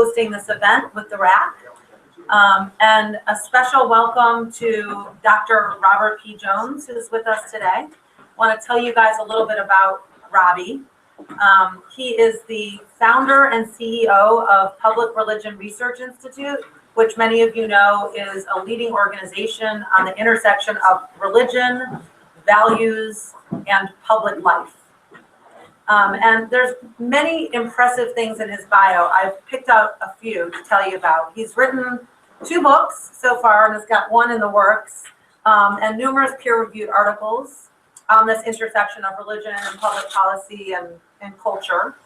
hosting this event with the RAC. And a special welcome to Dr. Robert P. Jones, who's with us today. I want to tell you guys a little bit about Robbie. He is the founder and CEO of Public Religion Research Institute, which many of you know is a leading organization on the intersection of religion, values, and public life. And there's many impressive things in his bio. I've picked out a few to tell you about. He's written 2 books so far, and has got 1 in the works, and numerous peer-reviewed articles on this intersection of religion and public policy and culture.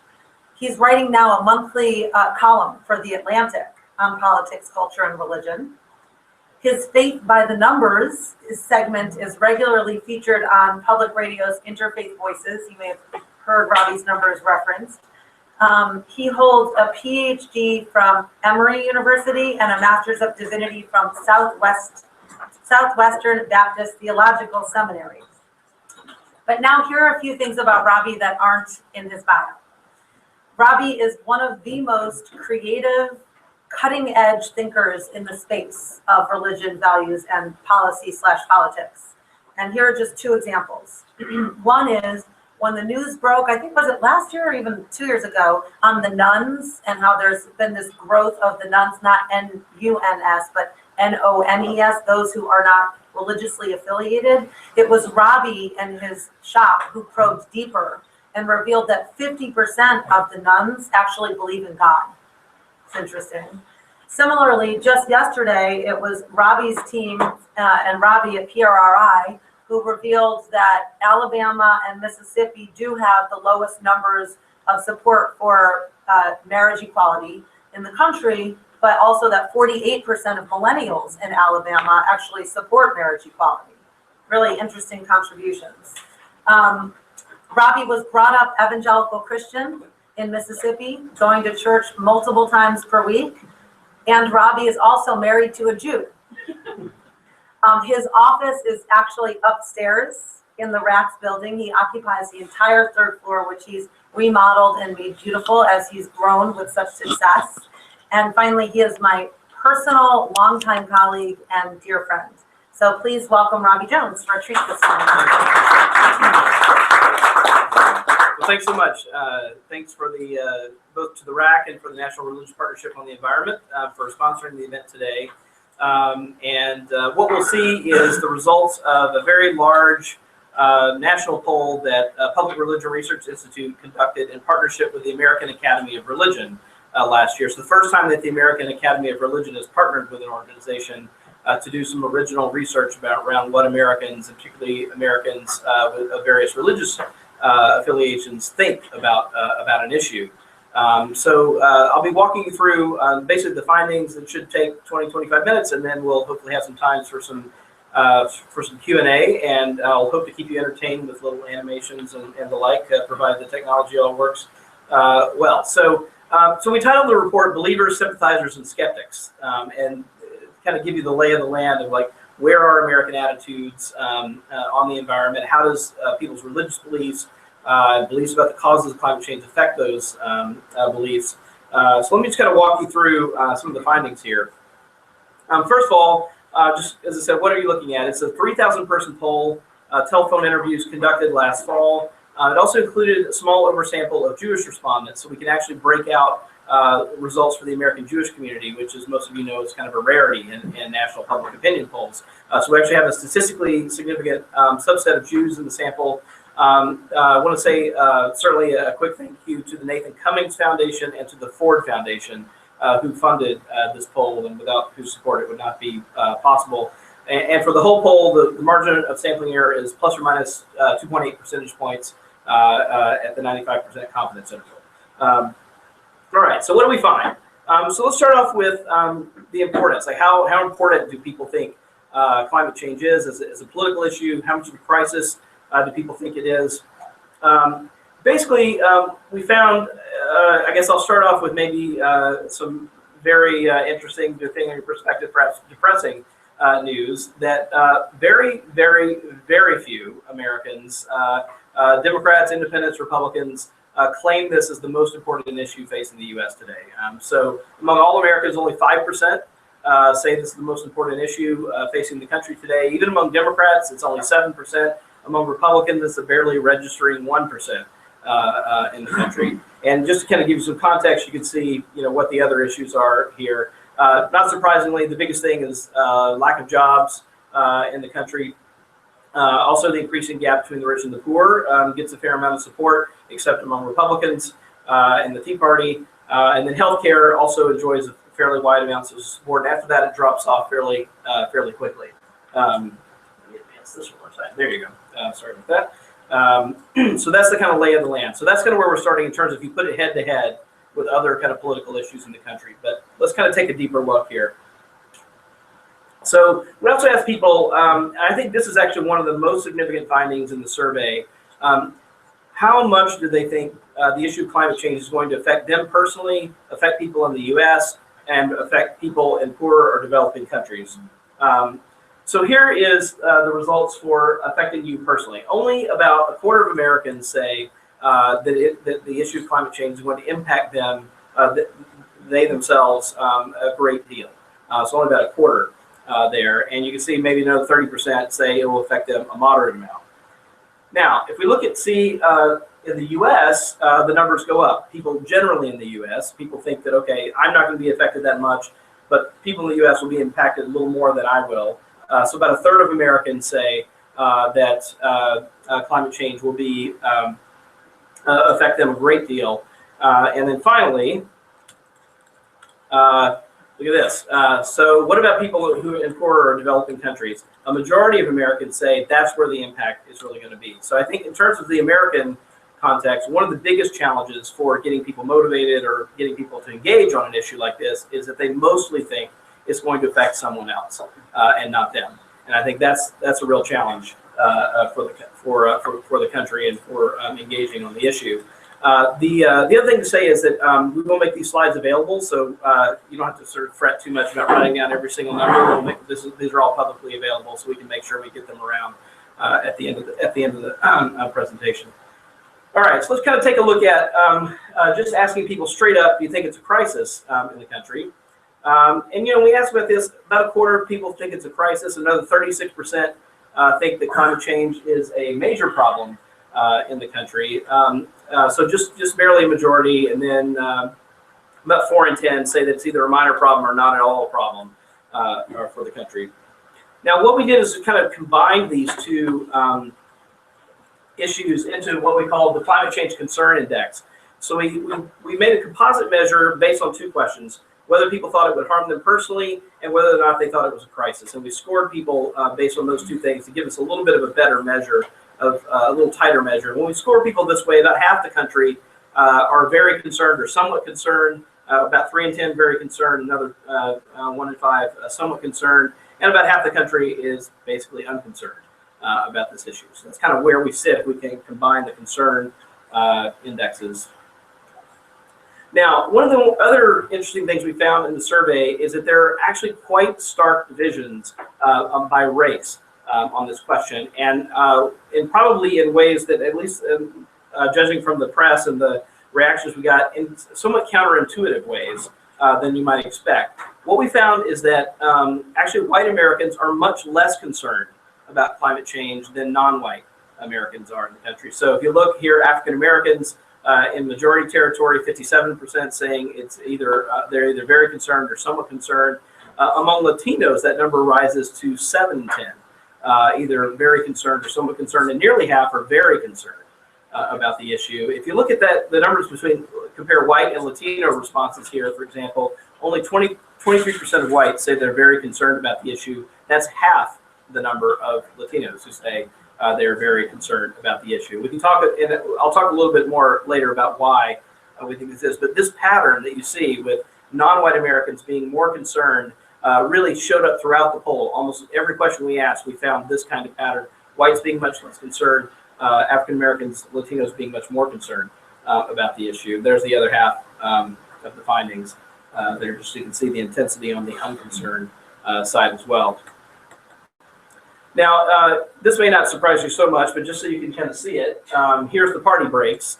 He's writing now a monthly column for The Atlantic on politics, culture, and religion. His Faith by the Numbers segment is regularly featured on public radio's Interfaith Voices. You may have heard Robbie's numbers referenced. He holds a PhD from Emory University and a Master's of Divinity from Southwestern Baptist Theological Seminary. But now here are a few things about Robbie that aren't in his bio. Robbie is one of the most creative, cutting-edge thinkers in the space of religion, values, and policy/politics. And here are just 2 examples. One is when the news broke, I think was it last year or even 2 years ago, on the nuns and how there's been this growth of the nuns, not N-U-N-S, but N-O-N-E-S, those who are not religiously affiliated. It was Robbie and his shop who probed deeper and revealed that 50% of the nuns actually believe in God. It's interesting. Similarly, just yesterday, it was Robbie's team and Robbie at PRRI who revealed that Alabama and Mississippi do have the lowest numbers of support for marriage equality in the country, but also that 48% of millennials in Alabama actually support marriage equality. Really interesting contributions. Robbie was brought up evangelical Christian in Mississippi, going to church multiple times per week. And Robbie is also married to a Jew. His office is actually upstairs in the RAC's building. He occupies the entire 3rd floor, which he's remodeled and made beautiful as he's grown with such success. And finally, he is my personal longtime colleague and dear friend. So please welcome Robbie Jones for a treat this morning. Well, thanks so much. Thanks for the both to the RAC and for the National Religious Partnership on the Environment for sponsoring the event today. What we'll see is the results of a very large national poll that Public Religion Research Institute conducted in partnership with the American Academy of Religion last year. So the first time that the American Academy of Religion has partnered with an organization to do some original research around what Americans, and particularly Americans of various religious affiliations, think about an issue. I'll be walking you through basically the findings. That should take 20-25 minutes, and then we'll hopefully have some time for some Q&A, and I'll hope to keep you entertained with little animations and the like, provided the technology all works well. So we titled the report "Believers, Sympathizers, and Skeptics," and kind of give you the lay of the land of like where are American attitudes on the environment, how does people's religious beliefs, beliefs about the causes of climate change affect those beliefs. So let me just kind of walk you through some of the findings here. First of all, just as I said, what are you looking at? It's a 3,000 person poll, telephone interviews conducted last fall. It also included a small oversample of Jewish respondents, so we can actually break out results for the American Jewish community, which, as most of you know, is kind of a rarity in national public opinion polls. So we actually have a statistically significant subset of Jews in the sample. I want to say certainly a quick thank you to the Nathan Cummings Foundation and to the Ford Foundation who funded this poll, and without whose support it would not be possible. And for the whole poll, the margin of sampling error is plus or minus 2.8 percentage points at the 95% confidence interval. All right, so what do we find? So let's start off with the importance. Like how important do people think climate change is as a political issue? How much of a crisis do people think it is? Basically, we found, I guess I'll start off with maybe some very interesting, depending on your perspective, perhaps depressing news, that very, very, very few Americans, Democrats, Independents, Republicans, claim this as the most important issue facing the U.S. today. So among all Americans, only 5% say this is the most important issue facing the country today. Even among Democrats, it's only 7%. Among Republicans, it's a barely registering 1% in the country. And just to kind of give you some context, you can see, what the other issues are here. Not surprisingly, the biggest thing is lack of jobs in the country. Also, the increasing gap between the rich and the poor gets a fair amount of support, except among Republicans and the Tea Party. And then healthcare also enjoys a fairly wide amounts of support. And after that, it drops off fairly quickly. Let me advance this one more time. There you go. Sorry about that. So that's the kind of lay of the land. So that's kind of where we're starting in terms of if you put it head to head with other kind of political issues in the country. But let's kind of take a deeper look here. So we also asked people, and I think this is actually one of the most significant findings in the survey, how much do they think the issue of climate change is going to affect them personally, affect people in the U.S., and affect people in poorer or developing countries. So here is the results for affecting you personally. Only about a quarter of Americans say that the issue of climate change is going to impact them, they themselves, a great deal. So only about a quarter there. And you can see maybe another 30% say it will affect them a moderate amount. Now, if we look at, in the U.S., the numbers go up. People generally in the U.S., people think that, okay, I'm not going to be affected that much, but people in the U.S. will be impacted a little more than I will. So about a third of Americans say that climate change will be affect them a great deal. And then finally, look at this. So what about people who are in poorer or developing countries? A majority of Americans say that's where the impact is really going to be. So I think in terms of the American context, one of the biggest challenges for getting people motivated or getting people to engage on an issue like this is that they mostly think it's going to affect someone else and not them. And I think that's a real challenge for the country and for engaging on the issue. The other thing to say is that we will make these slides available, so you don't have to sort of fret too much about writing down every single number. These are all publicly available, so we can make sure we get them around at the end of the presentation. All right, so let's kind of take a look at just asking people straight up, do you think it's a crisis in the country? And we asked about this. About a quarter of people think it's a crisis. Another 36% think that climate change is a major problem in the country. So just barely a majority, and then about 4 in 10 say that it's either a minor problem or not at all a problem for the country. Now, what we did is kind of combine these two issues into what we call the Climate Change Concern Index. So we made a composite measure based on two questions: whether people thought it would harm them personally, and whether or not they thought it was a crisis. And we scored people based on those two things to give us a little bit of a better measure, of a little tighter measure. When we score people this way, about half the country are very concerned or somewhat concerned, about 3 in 10 very concerned, another 1 in 5 somewhat concerned, and about half the country is basically unconcerned about this issue. So that's kind of where we sit if we can combine the concern indexes. Now, one of the other interesting things we found in the survey is that there are actually quite stark divisions by race on this question, and probably in ways that, at least judging from the press and the reactions we got, in somewhat counterintuitive ways than you might expect. What we found is that actually white Americans are much less concerned about climate change than non-white Americans are in the country. So if you look here, African Americans in majority territory, 57% saying it's either they're either very concerned or somewhat concerned. Among Latinos, that number rises to 7 in 10, either very concerned or somewhat concerned, and nearly half are very concerned about the issue. If you look at the numbers compare white and Latino responses here, for example, only 23% of whites say they're very concerned about the issue. That's half the number of Latinos who say they're very concerned about the issue. We can talk, and I'll talk a little bit more later about why we think this is, but this pattern that you see with non-white Americans being more concerned really showed up throughout the poll. Almost every question we asked, we found this kind of pattern: whites being much less concerned, African Americans, Latinos being much more concerned about the issue. There's the other half of the findings there, just so you can see the intensity on the unconcerned side as well. Now, this may not surprise you so much, but just so you can kind of see it, here's the party breaks.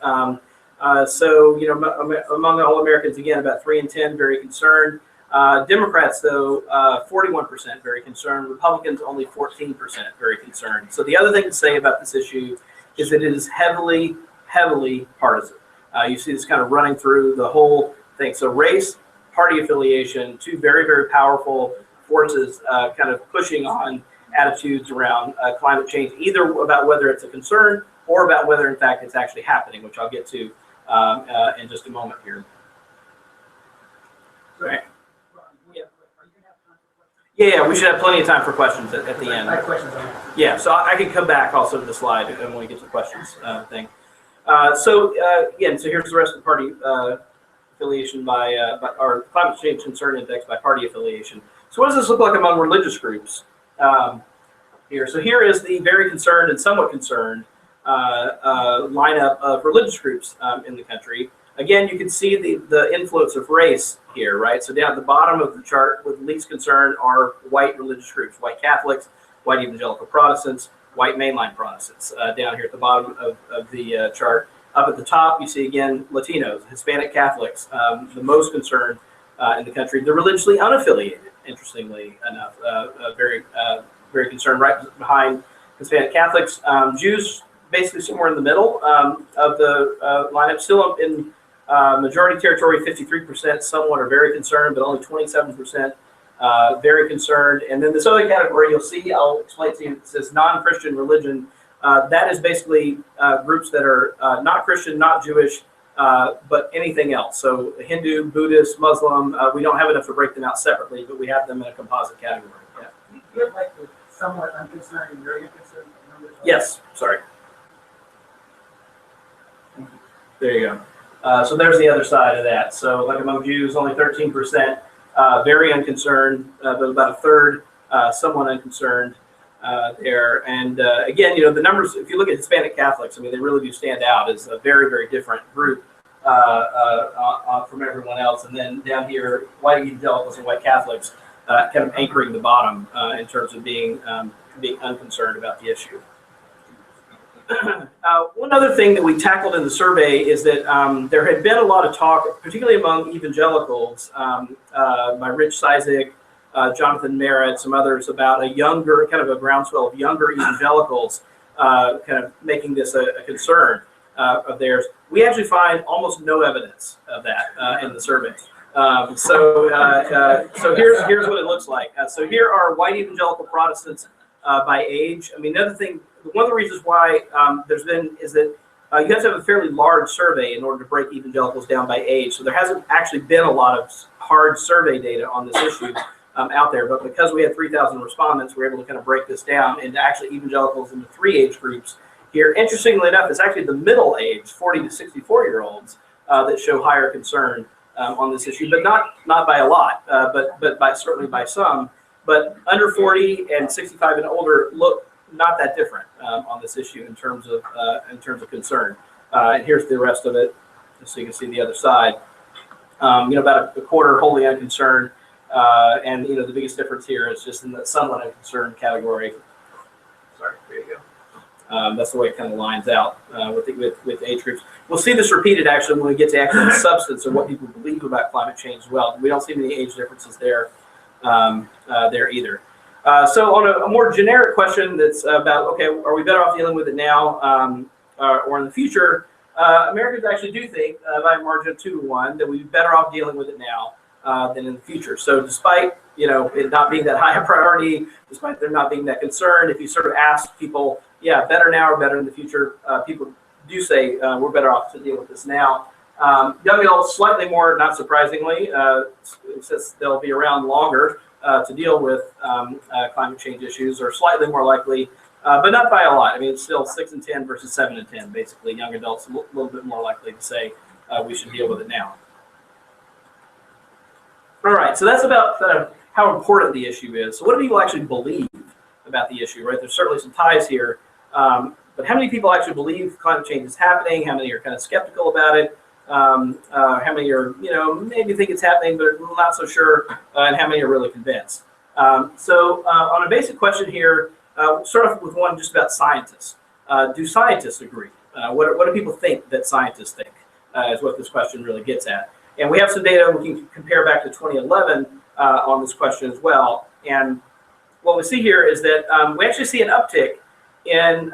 So, among all Americans, again, about 3 in 10 very concerned. Democrats, though, 41% very concerned. Republicans, only 14% very concerned. So the other thing to say about this issue is that it is heavily, heavily partisan. You see this kind of running through the whole thing. So race, party affiliation, two very, very powerful forces kind of pushing on attitudes around climate change, either about whether it's a concern or about whether, in fact, it's actually happening, which I'll get to in just a moment here. Right. Yeah, we should have plenty of time for questions at the end. I have questions on it. Yeah, so I can come back also to the slide when we get to the questions thing. Again, so here's the rest of the party affiliation by our climate change concern index by party affiliation. So what does this look like among religious groups here? So here is the very concerned and somewhat concerned lineup of religious groups in the country. Again, you can see the influence of race here, right? So down at the bottom of the chart with least concern are white religious groups, white Catholics, white evangelical Protestants, white mainline Protestants. Down here at the bottom of the chart. Up at the top, you see again Latinos, Hispanic Catholics, the most concerned in the country. They're religiously unaffiliated, interestingly enough, very concerned. Right behind Hispanic Catholics, Jews basically somewhere in the middle of the lineup, still in majority territory, 53%. Somewhat are very concerned, but only 27% very concerned. And then this other category you'll see, I'll explain to you, it says non-Christian religion. That is basically groups that are not Christian, not Jewish, but anything else. So Hindu, Buddhist, Muslim, we don't have enough to break them out separately, but we have them in a composite category. Yeah. Do you have like the somewhat unconcerned and very unconcerned numbers? Yes, sorry. There you go. So there's the other side of that. So like among Jews, only 13%, very unconcerned, but about a third, somewhat unconcerned there. And again, the numbers, if you look at Hispanic Catholics, I mean, they really do stand out as a very, very different group from everyone else. And then down here, white evangelicals and white Catholics kind of anchoring the bottom in terms of being unconcerned about the issue. One other thing that we tackled in the survey is that there had been a lot of talk, particularly among evangelicals, by Rich Cizik, Jonathan Merritt, some others, about a younger, kind of a groundswell of younger evangelicals kind of making this a concern of theirs. We actually find almost no evidence of that in the survey. So here's what it looks like. So here are white evangelical Protestants by age. I mean, another thing, one of the reasons why there's been is that you have to have a fairly large survey in order to break evangelicals down by age. So there hasn't actually been a lot of hard survey data on this issue out there. But because we had 3,000 respondents, we're able to kind of break this down into actually evangelicals into 3 age groups here. Interestingly enough, it's actually the middle age, 40 to 64-year-olds, that show higher concern on this issue, but not by a lot, but certainly by some. But under 40 and 65 and older look not that different on this issue in terms of concern. And here's the rest of it, just so you can see the other side. About a quarter wholly unconcerned, and the biggest difference here is just in the somewhat unconcerned category. Sorry, there you go. That's the way it kind of lines out with age groups. We'll see this repeated actually when we get to actually the substance of what people believe about climate change as well. We don't see many age differences there either. So on a more generic question that's about, okay, are we better off dealing with it now or in the future? Americans actually do think by a margin of 2 to 1 that we'd be better off dealing with it now than in the future. So despite it not being that high a priority, despite there not being that concern, if you sort of ask people, yeah, better now or better in the future, people do say we're better off to deal with this now. Young adults, slightly more, not surprisingly, since they'll be around longer to deal with climate change issues, are slightly more likely, but not by a lot. I mean, it's still 6 and 10 versus 7 and 10, basically. Young adults a little bit more likely to say we should deal with it now. All right, so that's about how important the issue is. So what do people actually believe about the issue, right? There's certainly some ties here, but how many people actually believe climate change is happening? How many are kind of skeptical about it? How many are, maybe think it's happening, but not so sure, and how many are really convinced? So on a basic question here, we'll start off with one just about scientists. Do scientists agree? What do people think that scientists think? is what this question really gets at. And we have some data we can compare back to 2011 on this question as well. And what we see here is that we actually see an uptick in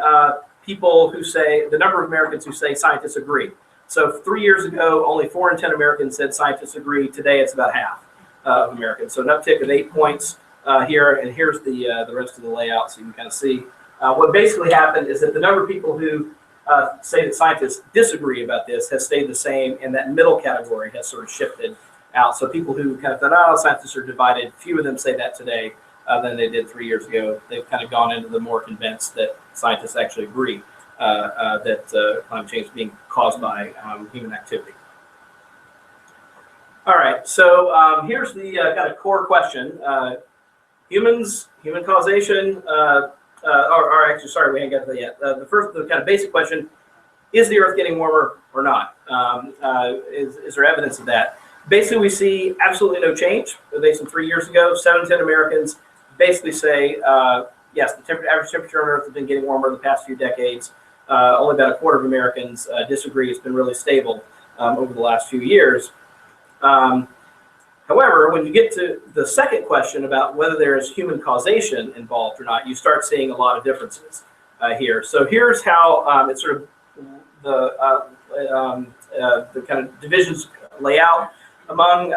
people who say, the number of Americans who say scientists agree. So 3 years ago, only 4 in 10 Americans said scientists agree. Today, it's about half of Americans. So an uptick of 8 points here, and here's the rest of the layout so you can kind of see. What basically happened is that the number of people who say that scientists disagree about this has stayed the same, and that middle category has sort of shifted out. So people who kind of thought, oh, scientists are divided, few of them say that today than they did 3 years ago. They've kind of gone into the more convinced that scientists actually agree that climate change is being caused by human activity. All right, so here's the kind of core question. Human causation, or actually, sorry, we ain't got to that yet. The kind of basic question, is the Earth getting warmer or not? Is there evidence of that? Basically, we see absolutely no change based on 3 years ago. 7 in 10 Americans basically say, yes, the average temperature on Earth has been getting warmer the past few decades. Only about a quarter of Americans disagree. It's been really stable over the last few years. However, when you get to the second question about whether there is human causation involved or not, you start seeing a lot of differences here. So here's how it's sort of the kind of divisions lay out. Among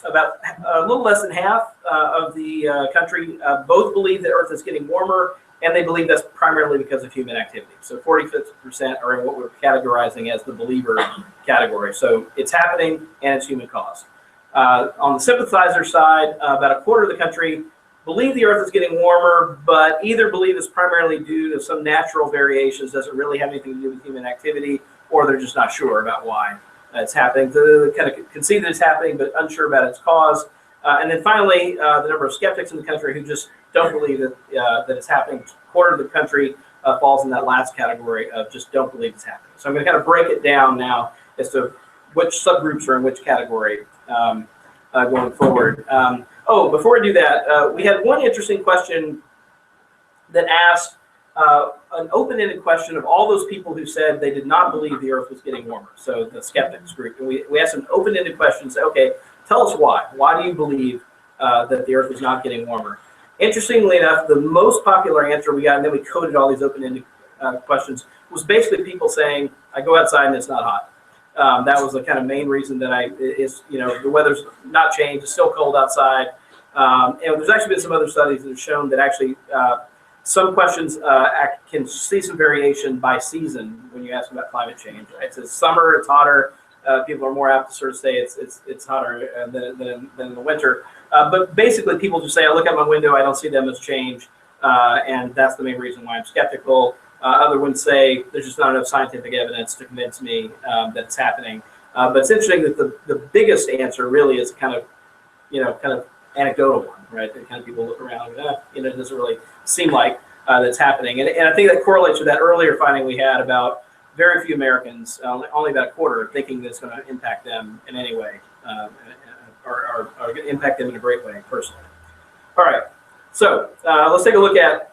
about a little less than half of the country both believe that Earth is getting warmer, and they believe that's primarily because of human activity. So 45% are in what we're categorizing as the believer category. So it's happening, and it's human caused. On the sympathizer side, about a quarter of the country believe the Earth is getting warmer, but either believe it's primarily due to some natural variations, doesn't really have anything to do with human activity, or they're just not sure about why it's happening. They kind of concede that it's happening, but unsure about its cause. And then finally, the number of skeptics in the country who just don't believe that that it's happening. A quarter of the country falls in that last category of just don't believe it's happening. So I'm going to kind of break it down now as to which subgroups are in which category going forward. Before I do that, we had one interesting question that asked an open-ended question of all those people who said they did not believe the Earth was getting warmer. So the skeptics group. And we asked an open-ended question, say, okay, tell us why. Why do you believe that the Earth is not getting warmer? Interestingly enough, the most popular answer we got, and then we coded all these open-ended questions, was basically people saying, I go outside and it's not hot. That was the kind of main reason that the weather's not changed, it's still cold outside. And there's actually been some other studies that have shown that actually some questions can see some variation by season when you ask about climate change. Right? So summer, it's hotter. People are more apt to sort of say it's hotter than in the winter. But basically, people just say, I look out my window, I don't see that much change, and that's the main reason why I'm skeptical. Other ones say there's just not enough scientific evidence to convince me that it's happening. But it's interesting that the biggest answer really is kind of anecdotal one, right? That kind of people look around and it doesn't really seem like that's happening. And I think that correlates with that earlier finding we had about very few Americans, only about a quarter, thinking that it's going to impact them in any way, or impact them in a great way personally. All right, so let's take a look at,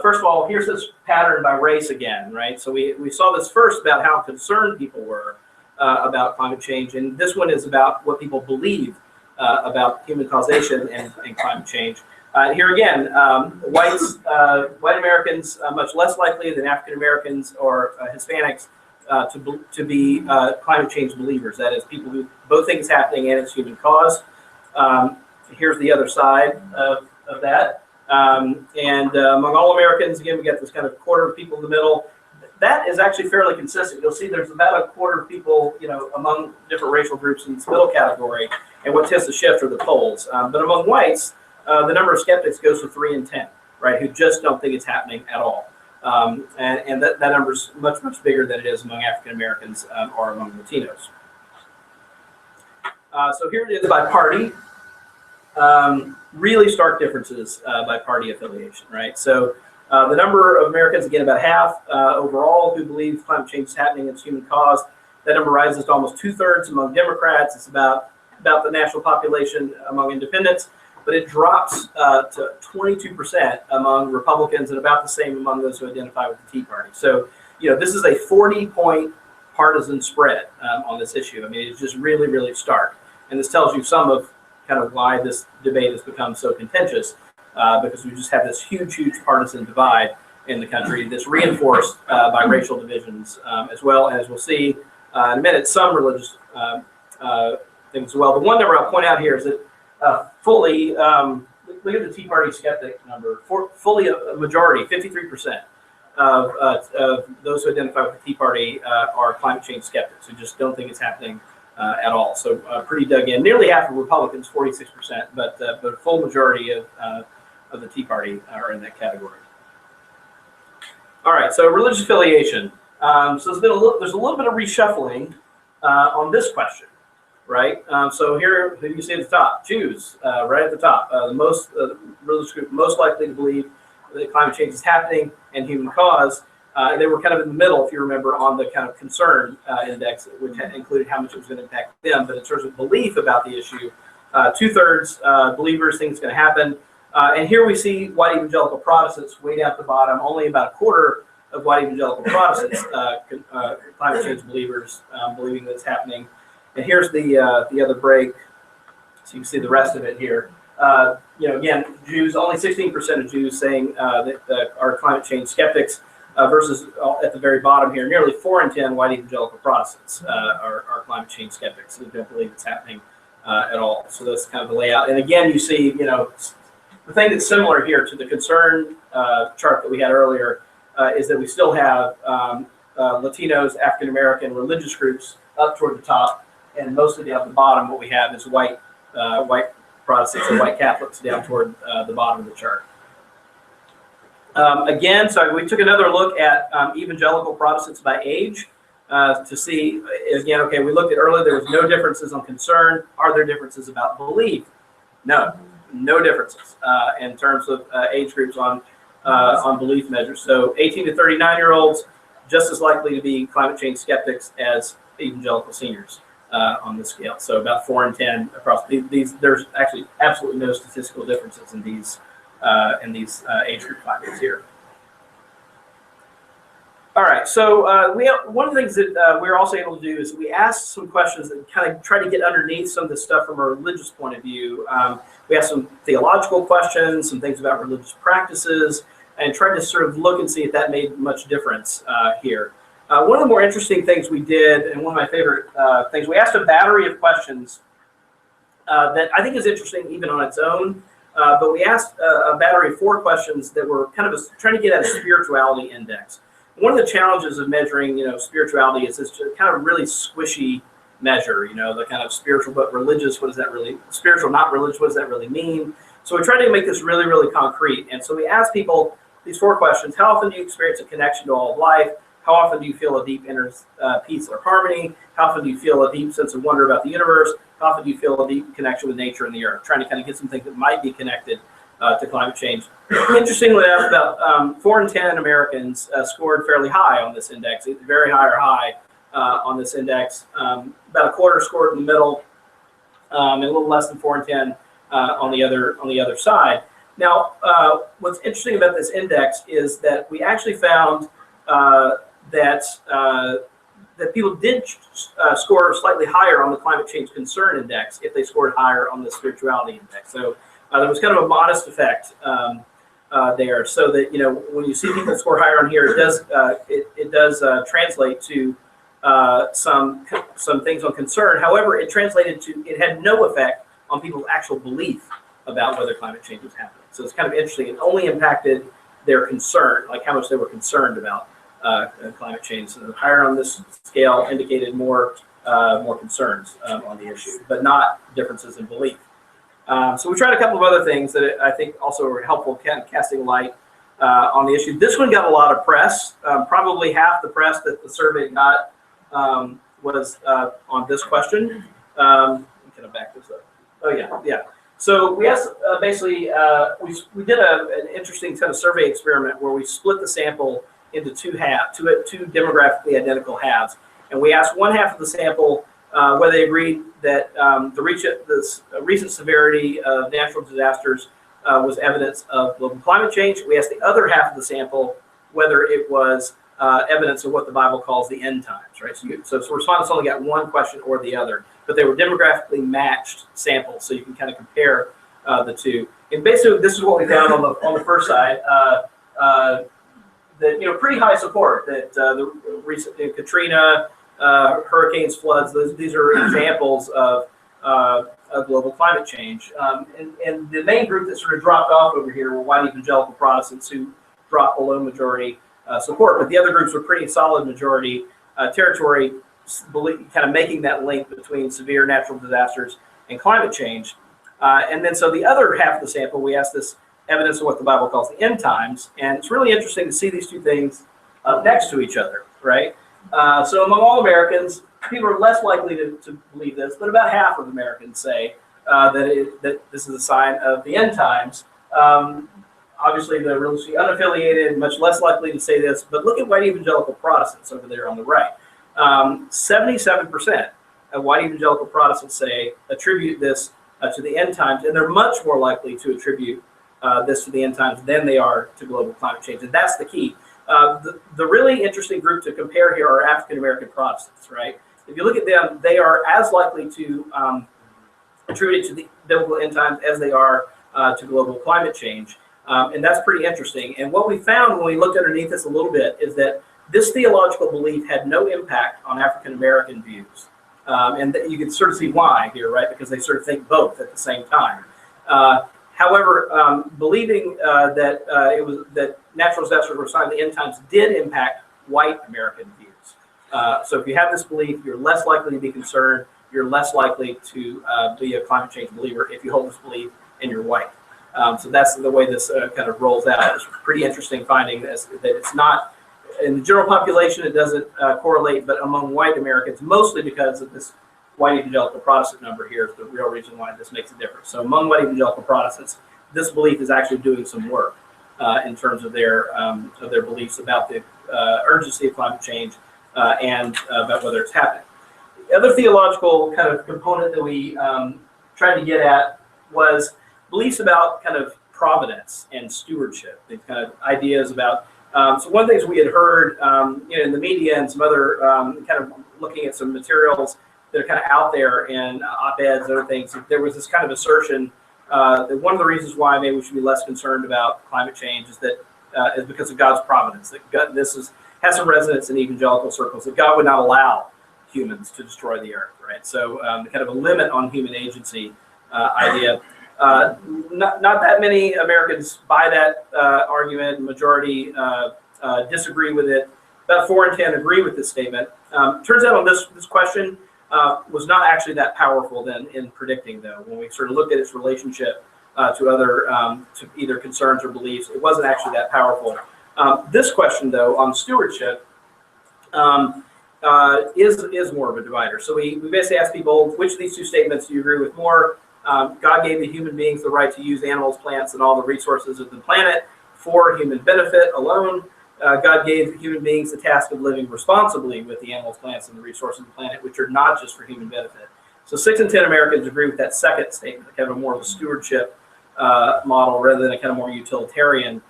first of all, here's this pattern by race again, right? So we saw this first about how concerned people were about climate change, and this one is about what people believe about human causation and climate change. Here again, white Americans much less likely than African Americans or Hispanics to be climate change believers. That is, people who both think it's happening and it's human caused. Here's the other side of that. And among all Americans, again, we got this kind of quarter of people in the middle. That is actually fairly consistent. You'll see there's about a quarter of people, among different racial groups in this middle category. And what tends to shift are the polls. But among whites, the number of skeptics goes to 3 in 10, right, who just don't think it's happening at all. And that number is much, much bigger than it is among African Americans or among Latinos. So here it is by party. Really stark differences by party affiliation, right? So the number of Americans, again, about half overall, who believe climate change is happening and it's human caused. That number rises to almost 2/3 among Democrats. It's about the national population among independents, but it drops to 22% among Republicans and about the same among those who identify with the Tea Party. So, this is a 40-point partisan spread on this issue. I mean, it's just really, really stark. And this tells you some of kind of why this debate has become so contentious, because we just have this huge, huge partisan divide in the country that's reinforced by racial divisions, as well as we'll see in a minute, some religious things as well. The one number I'll point out here is that fully, look at the Tea Party skeptic number, fully a majority, 53%. Of those who identify with the Tea Party are climate change skeptics who just don't think it's happening at all. So pretty dug in. Nearly half of Republicans, 46%, but a full majority of the Tea Party are in that category. All right, so religious affiliation. So there's a little bit of reshuffling on this question, right? So here, who do you see at the top? Jews, right at the top. The religious group most likely to believe that climate change is happening and human cause. They were kind of in the middle, if you remember, on the kind of concern index, which had included how much it was going to impact them. But in terms of belief about the issue, 2/3 believers think it's going to happen. And here we see white evangelical Protestants way down at the bottom. Only about a quarter of white evangelical Protestants, climate change believers, believing that it's happening. And here's the other break. So you can see the rest of it here. Again, Jews, only 16% of Jews saying that are climate change skeptics, versus at the very bottom here, nearly 4 in 10 white evangelical Protestants are climate change skeptics who don't believe it's happening at all. So that's kind of the layout. And again, you see, the thing that's similar here to the concern chart that we had earlier is that we still have Latinos, African American religious groups up toward the top, and mostly down at the bottom, what we have is white Protestants or white Catholics down toward the bottom of the chart. Again, so we took another look at evangelical Protestants by age to see, again, okay, we looked at earlier, there was no differences on concern. Are there differences about belief? No differences in terms of age groups on belief measures. So 18 to 39-year-olds, just as likely to be climate change skeptics as evangelical seniors on this scale. So about 4 in 10 across these. There's actually absolutely no statistical differences in these age group findings here. All right, so one of the things that we were also able to do is we asked some questions that kind of try to get underneath some of this stuff from a religious point of view. We asked some theological questions, some things about religious practices, and tried to sort of look and see if that made much difference here. One of the more interesting things we did, and one of my favorite things, we asked a battery of questions that I think is interesting even on its own. But we asked a battery of 4 questions that were kind of trying to get at a spirituality index. One of the challenges of measuring, spirituality is this kind of really squishy measure, the kind of spiritual but religious. What does that really, spiritual not religious, what does that really mean? So we tried to make this really, really concrete. And so we asked people these 4 questions. How often do you experience a connection to all of life? How often do you feel a deep inner peace or harmony? How often do you feel a deep sense of wonder about the universe? How often do you feel a deep connection with nature and the earth? Trying to kind of get some things that might be connected to climate change. Interestingly enough, about 4 in 10 Americans scored fairly high on this index, very high or high on this index. About a quarter scored in the middle, and a little less than 4 in 10 on the other side. Now, what's interesting about this index is that we actually found that people did score slightly higher on the climate change concern index if they scored higher on the spirituality index. So there was kind of a modest effect there, so that when you see people score higher on here, it does translate to some things on concern. However, it had no effect on people's actual belief about whether climate change was happening. So it's kind of interesting. It only impacted their concern, like how much they were concerned about climate change. So the higher on this scale indicated more concerns on the issue, but not differences in belief. So we tried a couple of other things that I think also were helpful, casting light on the issue. This one got a lot of press. Probably half the press that the survey got was on this question. Can I back this up? Oh yeah. So we asked basically we did an interesting kind of survey experiment where we split the sample into two demographically identical halves, and we asked one half of the sample whether they agreed that the recent severity of natural disasters was evidence of global climate change. We asked the other half of the sample whether it was evidence of what the Bible calls the end times, right? So respondents only got one question or the other, but they were demographically matched samples, so you can kind of compare the two. And basically, this is what we found on the first side. That pretty high support that the recent Katrina, hurricanes, floods. These are examples of global climate change. And the main group that sort of dropped off over here were white evangelical Protestants who dropped below majority support, but the other groups were pretty solid majority territory, kind of making that link between severe natural disasters and climate change. And then so the other half of the sample, we asked this evidence of what the Bible calls the end times, and it's really interesting to see these two things next to each other, right? So among all Americans, people are less likely to believe this, but about half of Americans say that this is a sign of the end times. Obviously, the religiously unaffiliated, much less likely to say this, but look at white evangelical Protestants over there on the right. 77% of white evangelical Protestants attribute this to the end times, and they're much more likely to attribute this to the end times than they are to global climate change, and that's the key. The really interesting group to compare here are African American Protestants, right? If you look at them, they are as likely to attribute it to the biblical end times as they are to global climate change. And that's pretty interesting. And what we found when we looked underneath this a little bit is that this theological belief had no impact on African American views. And you can sort of see why here, right? Because they sort of think both at the same time. However, believing that natural disasters were a sign of the end times did impact white American views. So if you have this belief, you're less likely to be concerned. You're less likely to be a climate change believer if you hold this belief and you're white. So that's the way this kind of rolls out. It's pretty interesting finding this, that it's not, in the general population, it doesn't correlate, but among white Americans, mostly because of this white evangelical Protestant number here is the real reason why this makes a difference. So among white evangelical Protestants, this belief is actually doing some work in terms of their beliefs about the urgency of climate change and about whether it's happening. The other theological kind of component that we tried to get at was beliefs about kind of providence and stewardship, these kind of ideas about. So one of the things we had heard in the media and some other kind of looking at some materials that are kind of out there in op-eds and other things, there was this kind of assertion that one of the reasons why maybe we should be less concerned about climate change is that is because of God's providence. That God, has some resonance in evangelical circles, that God would not allow humans to destroy the earth, right? So kind of a limit on human agency idea. Not that many Americans buy that argument. Majority disagree with it. About 4 in 10 agree with this statement. Turns out on this question was not actually that powerful then in predicting, though. When we sort of looked at its relationship to other to either concerns or beliefs, it wasn't actually that powerful. This question, though, on stewardship is more of a divider. So we basically asked people, which of these two statements do you agree with more? God gave the human beings the right to use animals, plants, and all the resources of the planet for human benefit alone. God gave human beings the task of living responsibly with the animals, plants, and the resources of the planet, which are not just for human benefit. So 6 in 10 Americans agree with that second statement, kind of a more of a stewardship model rather than a kind of more utilitarian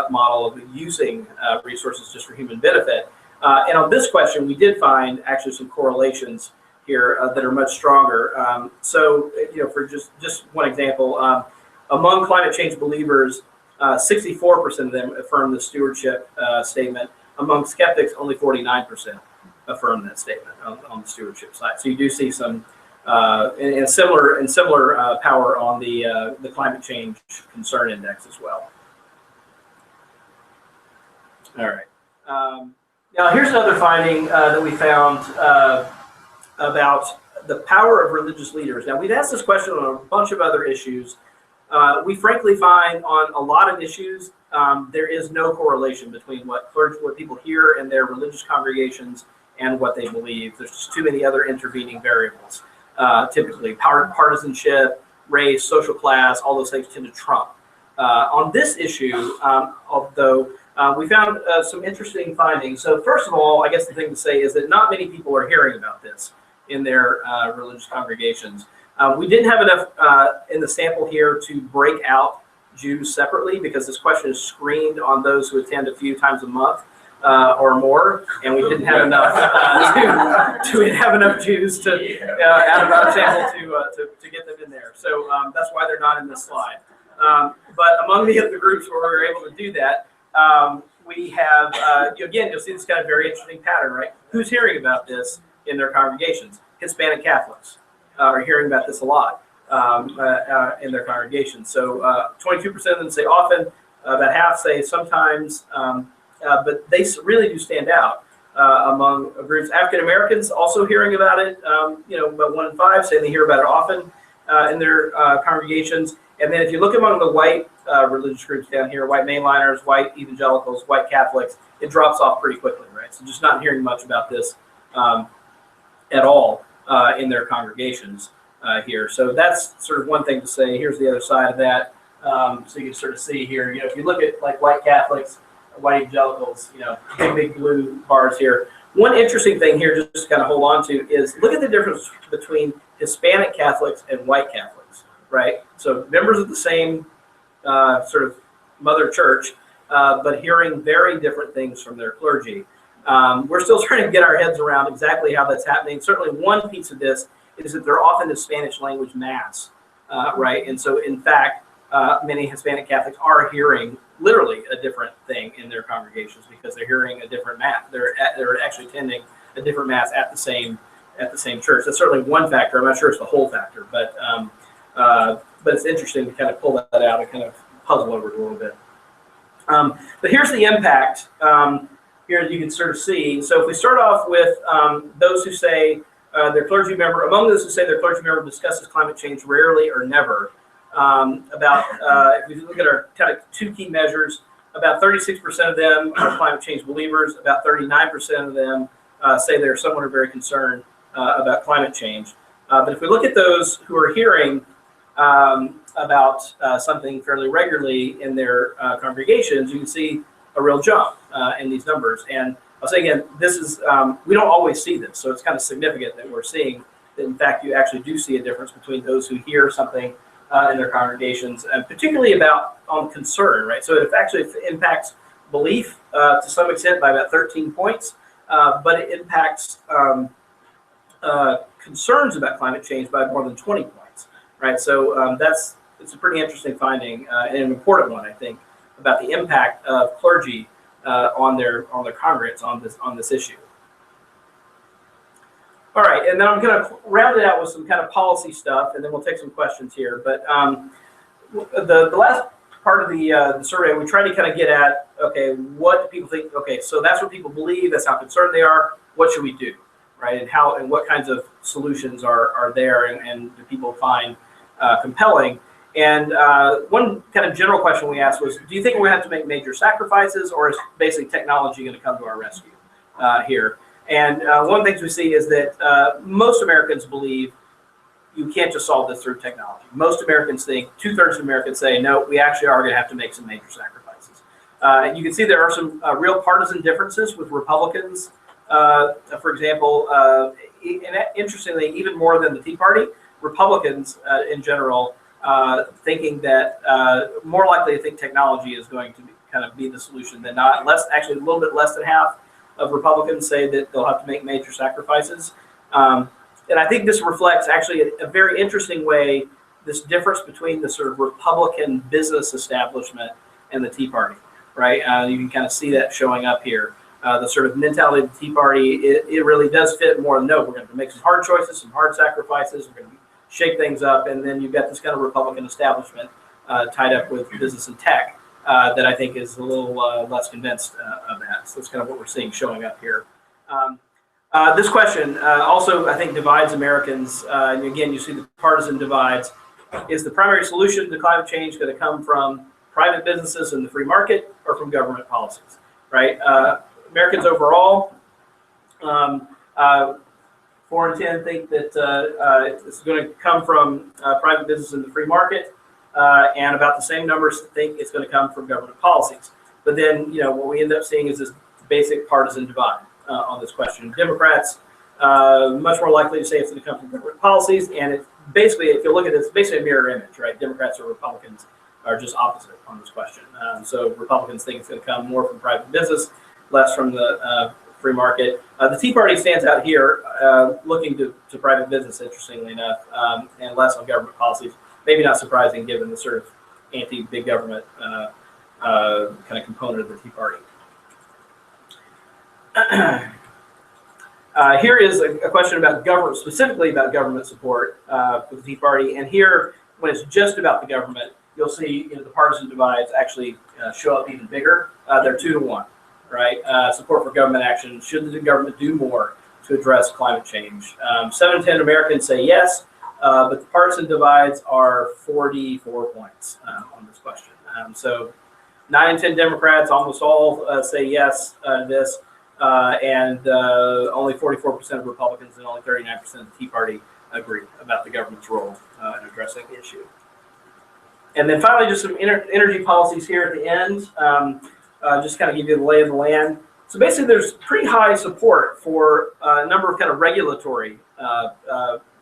model of using resources just for human benefit. And on this question, we did find actually some correlations here that are much stronger. So, for just one example, among climate change believers, 64% of them affirm the stewardship statement. Among skeptics, only 49% affirm that statement on the stewardship side. So you do see some and similar power on the climate change concern index as well. All right. Now here's another finding that we found about the power of religious leaders. Now we've asked this question on a bunch of other issues. We frankly find on a lot of issues there is no correlation between what people hear in their religious congregations and what they believe. There's just too many other intervening variables. Typically, partisanship, race, social class, all those things tend to trump. On this issue, although we found some interesting findings. So first of all, I guess the thing to say is that not many people are hearing about this in their religious congregations. We didn't have enough in the sample here to break out Jews separately because this question is screened on those who attend a few times a month. or more, and we didn't have enough to have enough Jews to out of our sample to get them in there. So that's why they're not in this slide. But among the other groups where we were able to do that, we have, again, you'll see this kind of very interesting pattern, right? Who's hearing about this in their congregations? Hispanic Catholics are hearing about this a lot in their congregations. So 22% of them say often, about half say sometimes, but they really do stand out among groups. African Americans also hearing about it, about 1 in 5 say they hear about it often in their congregations. And then if you look among the white religious groups down here, white mainliners, white evangelicals, white Catholics, it drops off pretty quickly, right? So just not hearing much about this at all in their congregations here. So that's sort of one thing to say. Here's the other side of that. So you can sort of see here, if you look at like white Catholics, white evangelicals, big blue bars here. One interesting thing here, just to kind of hold on to, is look at the difference between Hispanic Catholics and white Catholics, right? So members of the same sort of mother church, but hearing very different things from their clergy. We're still trying to get our heads around exactly how that's happening. Certainly one piece of this is that they're often in Spanish language mass, right? And so in fact, many Hispanic Catholics are hearing literally a different thing in their congregations because they're hearing a different mass. They're actually attending a different mass at the same church. That's certainly one factor. I'm not sure it's the whole factor, but it's interesting to kind of pull that out and kind of puzzle over it a little bit. But here's the impact. Here you can sort of see. So if we start off with those who say their clergy member, among those who say their clergy member discusses climate change rarely or never, if we look at our kind of 2 key measures, about 36% of them are climate change believers. About 39% of them say they're somewhat or very concerned about climate change. But if we look at those who are hearing about something fairly regularly in their congregations, you can see a real jump in these numbers. And I'll say again, this is, we don't always see this, so it's kind of significant that we're seeing that in fact you actually do see a difference between those who hear something in their congregations, and particularly on concern, right? So it actually impacts belief to some extent by about 13 points, but it impacts concerns about climate change by more than 20 points, right? So it's a pretty interesting finding and an important one, I think, about the impact of clergy on their congregates on this issue. All right, and then I'm going to round it out with some kind of policy stuff, and then we'll take some questions here. But the last part of the survey, we tried to kind of get at, okay, what do people think? Okay, so that's what people believe. That's how concerned they are. What should we do, right? And what kinds of solutions are there, and do people find compelling? And one kind of general question we asked was, do you think we have to make major sacrifices, or is basically technology going to come to our rescue here? And one of the things we see is that most Americans believe you can't just solve this through technology. Most Americans think, 2/3 of Americans say, no, we actually are going to have to make some major sacrifices. You can see there are some real partisan differences with Republicans. For example, and interestingly, even more than the Tea Party, Republicans in general thinking that more likely to think technology is going to kind of be the solution than not. Actually, a little bit less than half of Republicans say that they'll have to make major sacrifices. And I think this reflects actually a very interesting way this difference between the sort of Republican business establishment and the Tea Party, right? You can kind of see that showing up here. The sort of mentality of the Tea Party, it really does fit more. No, we're going to make some hard choices, some hard sacrifices. We're going to shake things up. And then you've got this kind of Republican establishment tied up with business and tech that I think is a little less convinced of that. So that's kind of what we're seeing showing up here. This question also, I think, divides Americans. And again, you see the partisan divides. Is the primary solution to climate change going to come from private businesses in the free market or from government policies, right? Americans overall, 4 in 10 think that it's going to come from private business in the free market, and about the same numbers think it's going to come from government policies. But then, what we end up seeing is this basic partisan divide on this question. Democrats much more likely to say it's going to come from government policies, and it basically, if you look at it, it's basically a mirror image, right? Democrats or Republicans are just opposite on this question. So Republicans think it's going to come more from private business. less from the free market. The Tea Party stands out here, looking to private business, interestingly enough, and less on government policies. Maybe not surprising given the sort of anti-big government kind of component of the Tea Party. Here is a question about government, specifically about government support for the Tea Party. And here, when it's just about the government, you'll see the partisan divides actually show up even bigger. They're 2-to-1, right? Support for government action. Should the government do more to address climate change? 7 in 10 Americans say yes, but the partisan divides are 44 points on this question. So 9 in 10 Democrats, almost all say yes to this. And only 44% of Republicans and only 39% of the Tea Party agree about the government's role in addressing the issue. And then finally, just some energy policies here at the end, just kind of give you the lay of the land. So basically, there's pretty high support for a number of kind of regulatory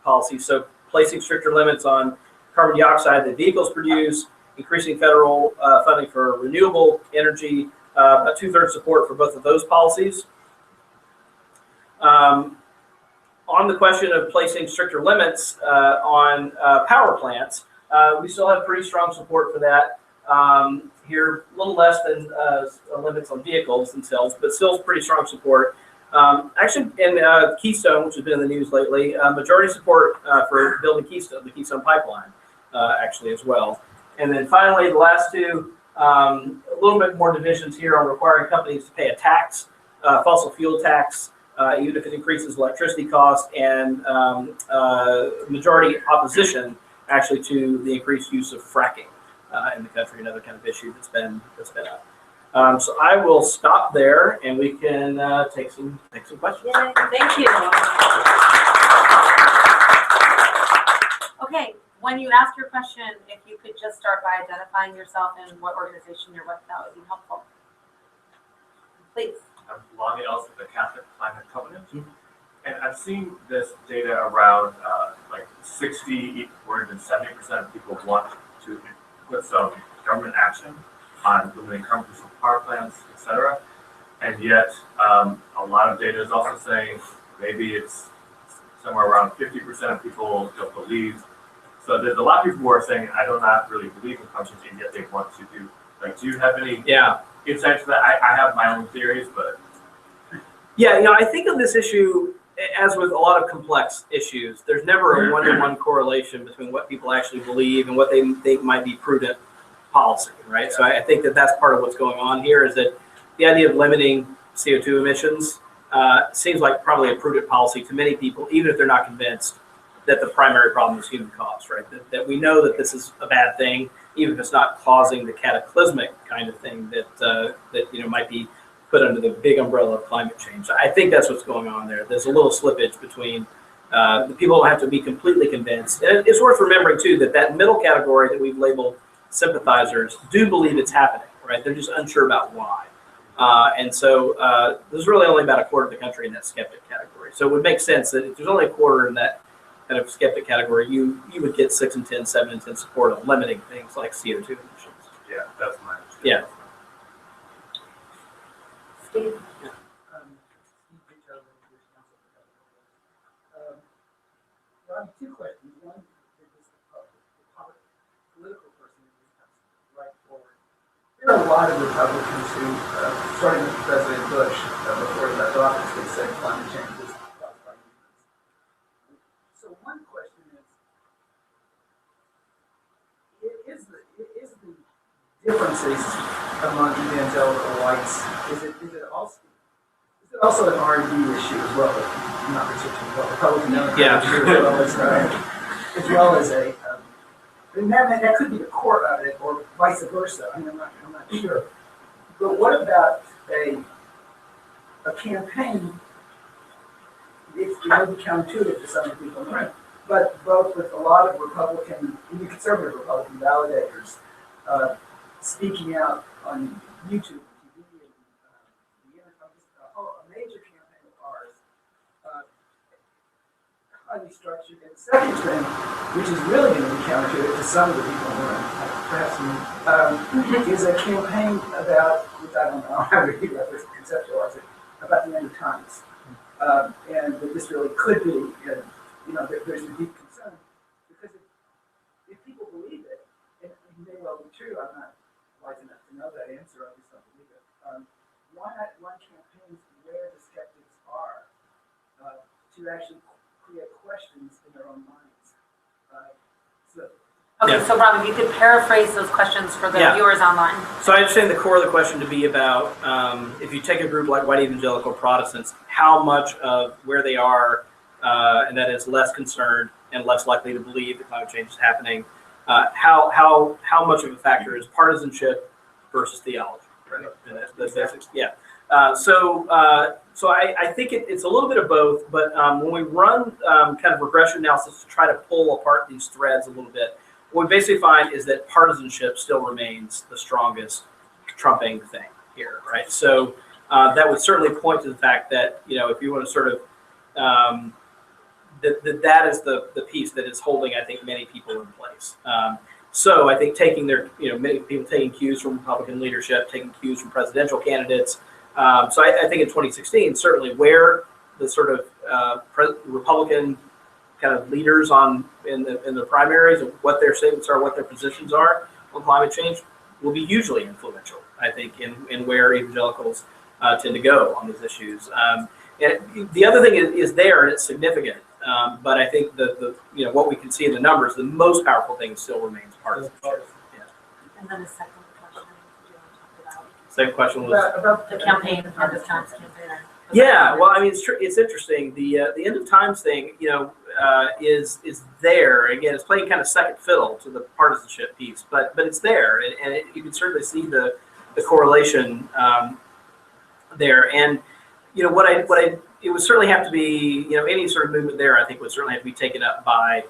policies. So placing stricter limits on carbon dioxide that vehicles produce, increasing federal funding for renewable energy, a 2/3 support for both of those policies. On the question of placing stricter limits on power plants, we still have pretty strong support for that. Here, a little less than limits on vehicles themselves, but still pretty strong support. Actually, in Keystone, which has been in the news lately, majority support for building Keystone, the Keystone pipeline, actually as well. And then finally, the last two, a little bit more divisions here on requiring companies to pay a tax, fossil fuel tax, even if it increases electricity costs, and majority opposition actually to the increased use of fracking in the country, another kind of issue that's been up. So I will stop there, and we can take some questions. Yay, thank you. Okay, when you ask your question, if you could just start by identifying yourself and what organization you're with, that would be helpful. Please. I'm Lonnie Ellis with the Catholic Climate Covenant, and I've seen this data around like 60 or even 70% of people want to put some government action on limiting carbon from power plants, etc. And yet, a lot of data is also saying maybe it's somewhere around 50% of people don't believe. So there's a lot of people who are saying, I do not really believe in climate change, and yet they want to do. Like, do you have any insight to that? I have my own theories, but. Yeah, I think of this issue, as with a lot of complex issues, there's never a one-to-one correlation between what people actually believe and what they think might be prudent policy, right? Yeah. So I think that that's part of what's going on here, is that the idea of limiting CO2 emissions seems like probably a prudent policy to many people, even if they're not convinced that the primary problem is human cost, right? That we know that this is a bad thing, even if it's not causing the cataclysmic kind of thing that might be put under the big umbrella of climate change. I think that's what's going on there. There's a little slippage between the people don't have to be completely convinced. And it's worth remembering, too, that middle category that we've labeled sympathizers do believe it's happening, right? They're just unsure about why. And so there's really only about a quarter of the country in that skeptic category. So it would make sense that if there's only a quarter in that kind of skeptic category, you would get 6 in 10, 7 in 10 support on limiting things like CO2 emissions. Yeah, that's my understanding. Yeah. Steve. Two questions. One is the political person right forward. There are a lot of Republicans who, starting with President Bush, before he left office, they said climate change is caused by humans. So one question is the differences among evangelical whites, is it also an R&D issue as well? Not researching what Republican as well as a and that could be the core of it, or vice versa. I mean, I'm not sure. But what about a campaign? It may be counterintuitive to some people, right? But both with a lot of Republican, even conservative Republican validators, speaking out on YouTube, TV, and the internet, a major campaign of ours, highly structured. And the second thing, which is really going to be counterintuitive to some of the people who are perhaps is a campaign about, which I don't know how to conceptualize it, about the end of times. And that this really could be, there's a deep concern, because if people believe it, and it may well be true, I'm not wise enough to know that answer, I just don't believe it. Why not run campaigns where the skeptics are, to actually create questions in their own minds? Okay, Yeah. so Rob, if you could paraphrase those questions for the Yeah. viewers online. So I understand the core of the question to be about if you take a group like white evangelical Protestants, how much of where they are, and that is less concerned and less likely to believe that climate change is happening, how much of a factor is partisanship versus theology, right? And that's basics. Yeah. So I think it's a little bit of both, but when we run kind of regression analysis to try to pull apart these threads a little bit, what we basically find is that partisanship still remains the strongest trumping thing here, right? So that would certainly point to the fact that, if you want to sort of, that is the piece that is holding, I think, many people in place. So I think taking many people taking cues from Republican leadership, taking cues from presidential candidates. So I think in 2016, certainly where the sort of Republican kind of leaders in the primaries of what their statements are, what their positions are on climate change will be hugely influential, I think, in where evangelicals tend to go on these issues. And the other thing is there, and it's significant. But I think the what we can see in the numbers, the most powerful thing still remains partisanship. Yeah. And then the second question, do you want to talk about? Second question was About The campaign, End of Times campaign. yeah. Well, I mean, it's interesting. The End of Times thing, is there again. It's playing kind of second fiddle to the partisanship piece, but it's there, and you can certainly see the correlation there. And what I it would certainly have to be, any sort of movement there, I think would certainly have to be taken up by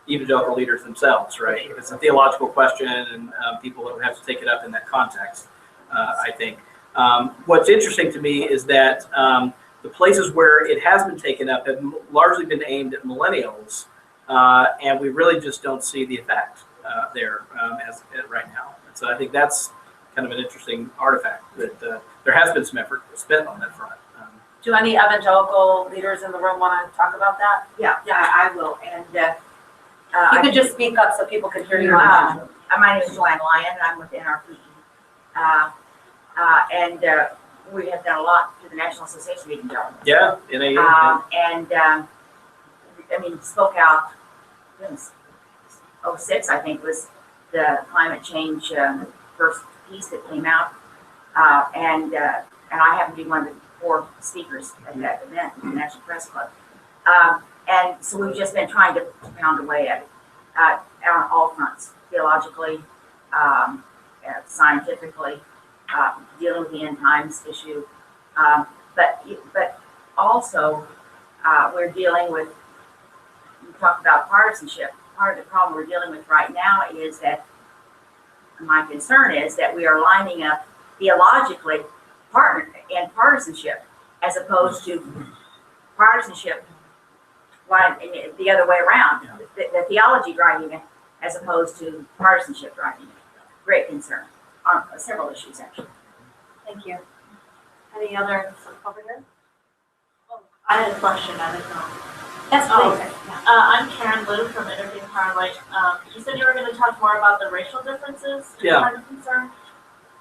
evangelical leaders themselves, right? It's a theological question, and people would have to take it up in that context, I think. What's interesting to me is that the places where it has been taken up have largely been aimed at millennials, and we really just don't see the effect there right now. And so I think that's kind of an interesting artifact that there has been some effort spent on that front. Do any evangelical leaders in the room want to talk about that? Yeah, I will, and You could just speak up so people can hear you. my name is Joanne Lyon, and I'm with NRP. And we have done a lot through the National Association of Evangelicals. Yeah, Spoke out, goodness, 06, I think, was the climate change first piece that came out. And I happened to be one of the 4 speakers at that event at the National Press Club. And so we've just been trying to pound away at it on all fronts, theologically, scientifically, dealing with the end times issue. But also, we're dealing with, you talked about partisanship. Part of the problem we're dealing with right now is that, my concern is that we are lining up theologically and partisanship, as opposed to partisanship the other way around. The theology driving it, as opposed to partisanship driving it. Great concern on several issues, actually. Thank you. Any other over here? I had a question, I didn't know. Yes, Oh, please. okay. I'm Karen Liu from Interview Powerlight. You said you were going to talk more about the racial differences in Yeah. climate concern.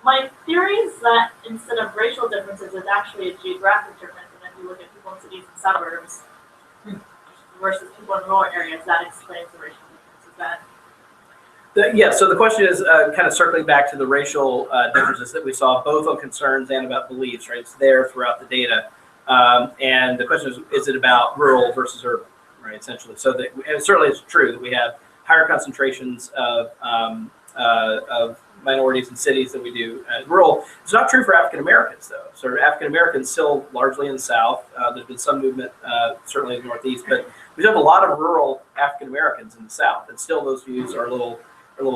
My theory is that instead of racial differences, it's actually a geographic difference. And if you look at people in cities and suburbs versus people in rural areas, that explains the racial difference. Is that? Yeah, so the question is kind of circling back to the racial differences that we saw both on concerns and about beliefs, right? It's there throughout the data. And the question is it about rural versus urban, right, essentially? So that, and certainly it's true that we have higher concentrations of minorities in cities than we do rural. It's not true for African Americans, though. So African Americans still largely in the South. There's been some movement, certainly in the Northeast, but we have a lot of rural African Americans in the South, and still those views are a little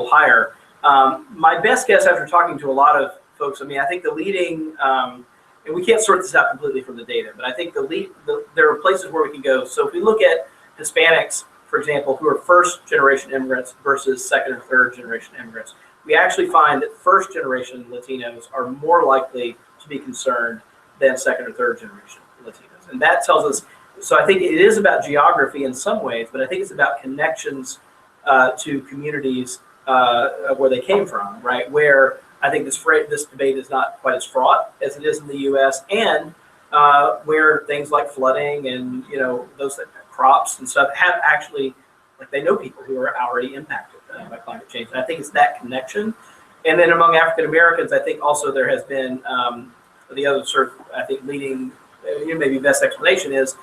higher. My best guess after talking to a lot of folks, I think the leading, and we can't sort this out completely from the data, but I think there are places where we can go. So if we look at Hispanics, for example, who are first-generation immigrants versus second or third-generation immigrants, we actually find that first generation Latinos are more likely to be concerned than second or third generation Latinos. And that tells us, so I think it is about geography in some ways, but I think it's about connections to communities where they came from, right? Where I think this debate is not quite as fraught as it is in the U.S. and where things like flooding and those crops and stuff have actually, like, they know people who are already impacted by climate change. And I think it's that connection. And then among African Americans, I think also there has been the other sort of, I think, leading, maybe best explanation is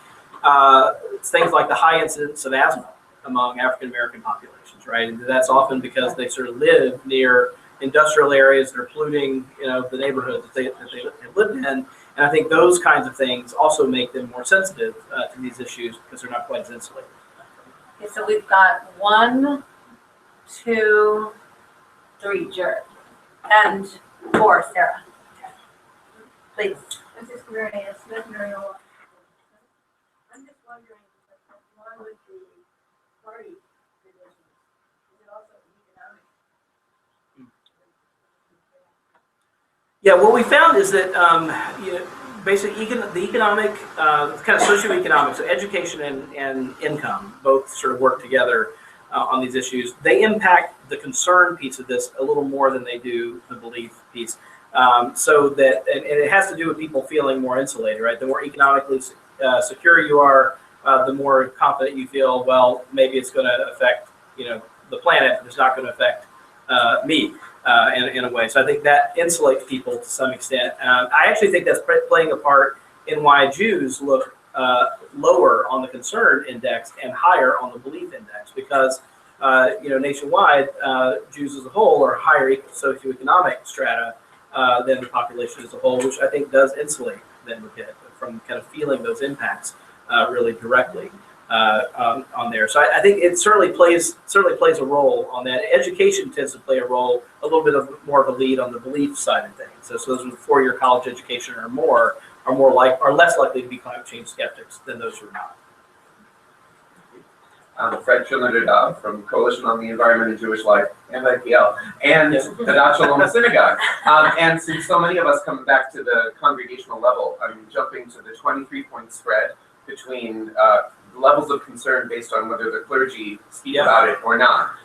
things like the high incidence of asthma among African American populations, right? And that's often because they sort of live near industrial areas that are polluting, the neighborhood that they have lived in. And I think those kinds of things also make them more sensitive to these issues because they're not quite as insulated. Okay, so we've got 1, 2, 3, Jared, and 4, Sarah. Please. I'm just wondering, I'm just wondering, why would the party divisions, is it also economic? Yeah, what we found is that basically the economic, kind of socioeconomic, so education and income both sort of work together on these issues. They impact the concern piece of this a little more than they do the belief piece. So that, and it has to do with people feeling more insulated, right? The more economically secure you are, the more confident you feel, well, maybe it's going to affect, the planet, but it's not going to affect me in a way. So I think that insulates people to some extent. I actually think that's playing a part in why Jews look lower on the concern index and higher on the belief index, because nationwide, Jews as a whole are higher socioeconomic strata than the population as a whole, which I think does insulate them a bit from kind of feeling those impacts really directly on there. So I think it certainly plays a role on that. Education tends to play a role, a little bit of more of a lead on the belief side of things. So those with 4-year college education are less likely to be climate change skeptics than those who are not. Fred Schiller from Coalition on the Environment and Jewish Life and IPL and the Dach Shalom Synagogue. And since so many of us come back to the congregational level, I'm jumping to the 23-point spread between levels of concern based on whether the clergy speak about it or not.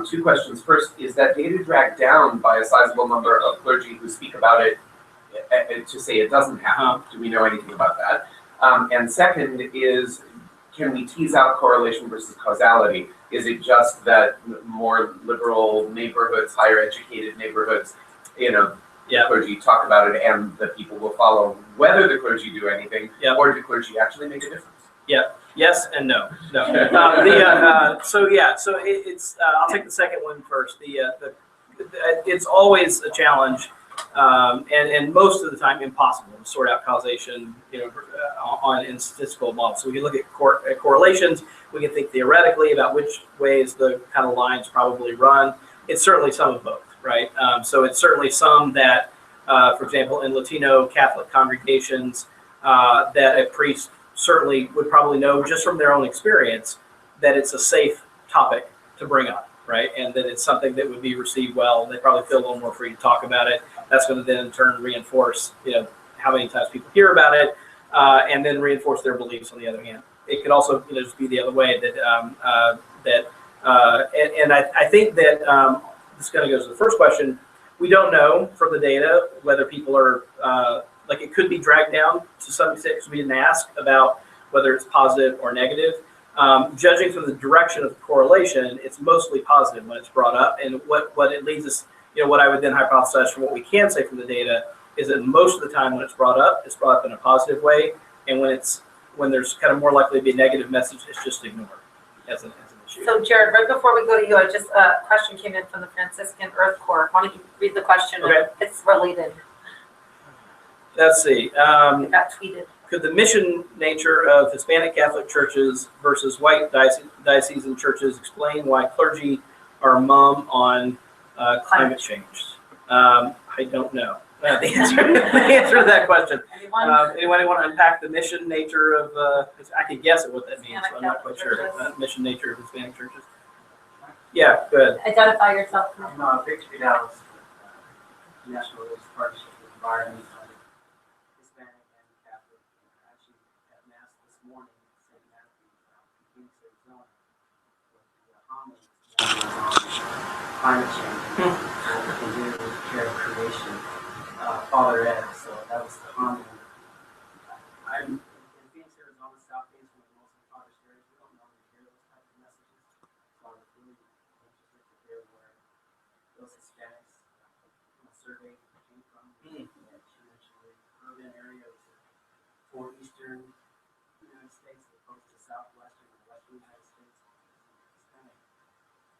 2 questions. First, is that data dragged down by a sizable number of clergy who speak about it to say it doesn't happen? Do we know anything about that? And second is, can we tease out correlation versus causality? Is it just that more liberal neighborhoods, higher educated neighborhoods, clergy talk about it and the people will follow whether the clergy do anything, or do clergy actually make a difference? Yeah. Yes and no. No. So it's. I'll take the second one first. It's always a challenge, and most of the time impossible to sort out causation, in statistical models. So we can look at correlations. We can think theoretically about which ways the kind of lines probably run. It's certainly some of both, right? So it's certainly some that, for example, in Latino Catholic congregations, that a priest certainly would probably know just from their own experience that it's a safe topic to bring up, right? And that it's something that would be received well. They probably feel a little more free to talk about it. That's going to then in turn reinforce, how many times people hear about it, and then reinforce their beliefs on the other hand. It could also just be the other way that I think that this kind of goes to the first question. We don't know from the data whether people are it could be dragged down to some extent because we didn't ask about whether it's positive or negative. Judging from the direction of the correlation, it's mostly positive when it's brought up. And what it leads us, what I would then hypothesize from what we can say from the data is that most of the time when it's brought up in a positive way. And when there's kind of more likely to be a negative message, it's just ignored as an issue. So Jared, right before we go to you, a question came in from the Franciscan Earth Corps. Why don't you read the question? Okay. It's related. Let's see. It got tweeted. Could the mission nature of Hispanic Catholic churches versus white diocesan churches explain why clergy are mum on climate change? I don't know the answer to that question. Anyone want to unpack the mission nature of, I could guess at what that means, but I'm not quite sure. Mission nature of Hispanic churches. Yeah, good. Identify yourself. I'm Victor Vidal, National Religious Partnership for Environment, Hispanic and Catholic. Actually, at Mass this morning, St. Matthew, Phoenix, Arizona, with the homily on climate change and doing with care of creation, Father Ed. So that was the homily. I'm in Phoenix, Arizona, South Phoenix, one of the most impoverished areas. We don't normally hear those types of messages. So I was really interested to hear where those Hispanics survey came from. And she mentioned urban areas for Eastern United States as opposed to Southwestern and Western United States. Hispanic.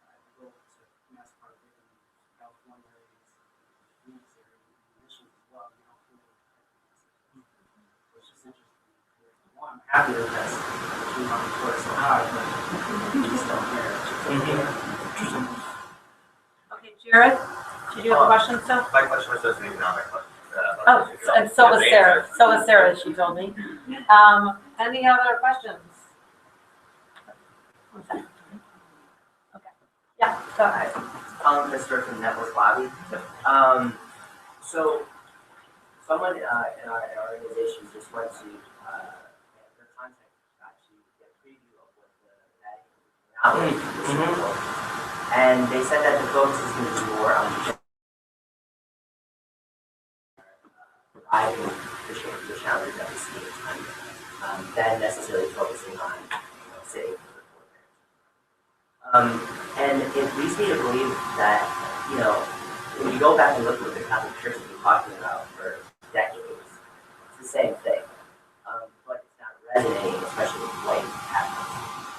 I go to Mass Park in California areas, Phoenix area, missions as well. You don't hear those types of messages. Which is interesting. One, I'm happy that that's came on the court so high, but you just don't hear it. Okay, Jared, did you have a question still? My question was just an economic question. Oh, and so was Sarah. So was Sarah, she told me. Any other questions? One second. Okay. Yeah, go ahead. Mr. from Network Lobby. So someone in our organization just went to their contact actually get a preview of what the Vatican and they said that the focus is going to be more on providing the challenges that we see in time than necessarily focusing on saving the poor. And it leads me to believe that, when you go back and look at what the Catholic Church has been talking about for decades, it's the same thing, but it's not resonating, especially with white Catholics.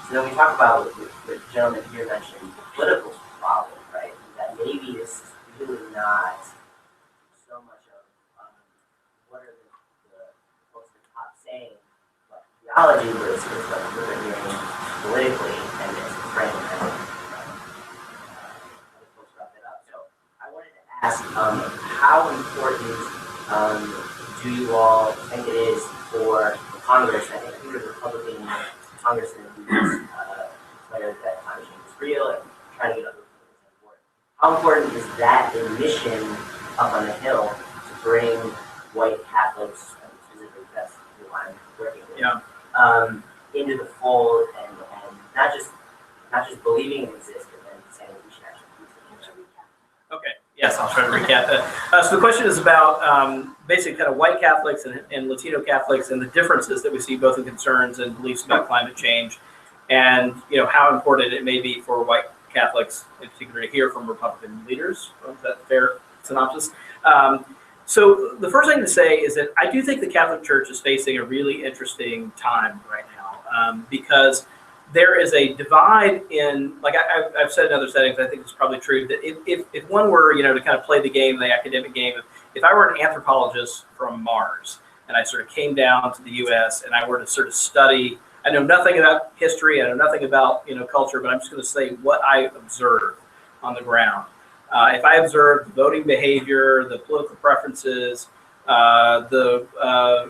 So then we talk about what the gentleman here mentioned, the political problem, right? That maybe it's really not so much of what are the folks at the top saying, but theology versus what we're hearing politically, and it's framed as other folks brought that up. So I wanted to ask, how important do you all think it is for Congress? I think there's a Republican congressman who declared that climate change is real and trying to get other Republicans on board. How important is that admission up on the Hill to bring white Catholics, specifically that's who I'm working with, into the fold and not just believing it exists, but then saying we should actually do something. Okay, yes, I'll try to recap that. So the question is about basically kind of white Catholics and Latino Catholics and the differences that we see both in concerns and beliefs about climate change, and how important it may be for white Catholics in particular to hear from Republican leaders. Is that a fair synopsis? So the first thing to say is that I do think the Catholic Church is facing a really interesting time right now because there is a divide in, like I've said in other settings, I think it's probably true, that if one were, to kind of play the game, the academic game, if I were an anthropologist from Mars and I sort of came down to the US and I were to sort of study, I know nothing about history, I know nothing about, culture, but I'm just going to say what I observe on the ground. If I observe the voting behavior, the political preferences, the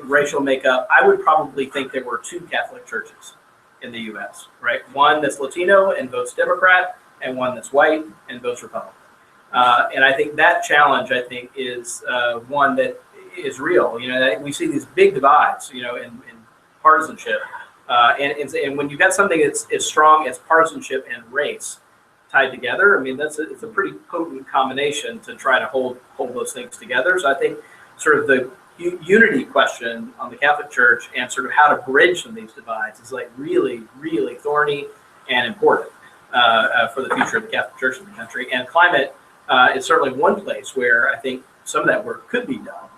racial makeup, I would probably think there were two Catholic churches in the U.S., right? One that's Latino and votes Democrat, and one that's white and votes Republican. And I think that challenge, is one that is real. We see these big divides, in partisanship. And when you've got something that's as strong as partisanship and race tied together, it's a pretty potent combination to try to hold those things together. So I think sort of the unity question on the Catholic Church and sort of how to bridge some of these divides is like really, really thorny and important for the future of the Catholic Church in the country. And climate is certainly one place where I think some of that work could be done.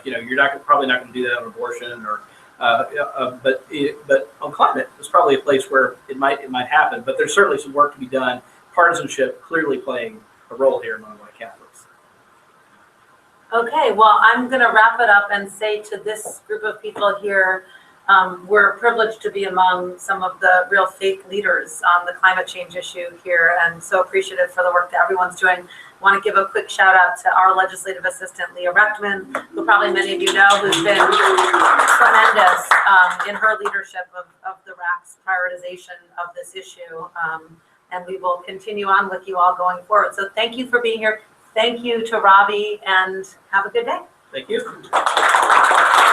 You're probably not going to do that on abortion or but on climate, it's probably a place where it might happen. But there's certainly some work to be done. Partisanship clearly playing a role here among white Catholics. Okay, well, I'm going to wrap it up and say to this group of people here, we're privileged to be among some of the real faith leaders on the climate change issue here, and so appreciative for the work that everyone's doing. I want to give a quick shout out to our legislative assistant, Leah Rechtman, who probably many of you know, who's been tremendous in her leadership of the RAC's prioritization of this issue. and we will continue on with you all going forward. So thank you for being here. Thank you to Robbie, and have a good day. Thank you.